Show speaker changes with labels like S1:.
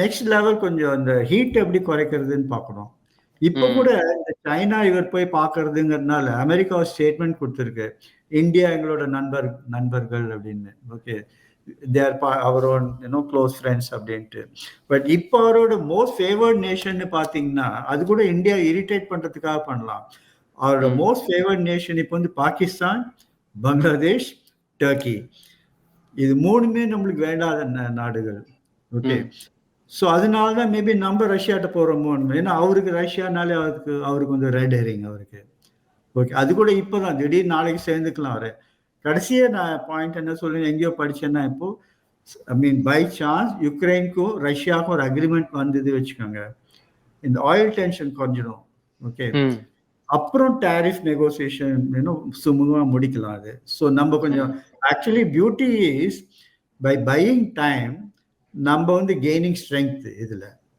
S1: Next level கொஞ்சம் அந்த heat எப்படி குறைக்கிறதுன்னு பார்க்கணும். இப்ப கூட இந்த சைனா இவர் போய் பார்க்கறதுங்கிறதுனால அமெரிக்கா ஸ்டேட்மெண்ட் கொடுத்துருக்கு, இந்தியா எங்களோட நண்பர்கள் அப்படின்னு. Okay, they are our own close friends அப்படின்ட்டு. பட் இப்போ அவரோட மோஸ்ட் ஃபேவர்ட் நேஷன் பார்த்தீங்கன்னா அது கூட இந்தியா இரிட்டேட் பண்றதுக்காக பண்ணலாம். அவரோட மோஸ்ட் ஃபேவர்ட் நேஷன் இப்போ வந்து பாகிஸ்தான், பங்களாதேஷ், டர்க்கி. இது மூணுமே நம்மளுக்கு வேண்டாத நாடுகள். ஓகே, ஸோ அதனால தான் மேபி நம்ம ரஷ்யாட்ட போகிறோமோ. ஏன்னா அவருக்கு ரஷ்யானாலே அவருக்கு வந்து ரெட் ஹெரிங் அவருக்கு. ஓகே, அது கூட இப்போதான் திடீர்னு நாளைக்கு சேர்ந்துக்கலாம் அவரு. கடைசியே நான் பாயிண்ட் என்ன சொல்லுவேன், எங்கேயோ படிச்சேன்னா இப்போ ஐ மீன் பை சான்ஸ் யுக்ரைனுக்கும் ரஷ்யாவுக்கும் ஒரு அக்ரிமெண்ட் வந்தது வச்சுக்கோங்க, இந்த ஆயில் டென்ஷன் கொஞ்சிடும். ஓகே, அப்புறம் டேரிஃப் நெகோசியேஷன் சுமூகமாக முடிக்கலாம் அது. ஸோ நம்ம கொஞ்சம் actually beauty is by buying time நம்ம வந்து கெய்னிங் ஸ்ட்ரென்த் இதில்.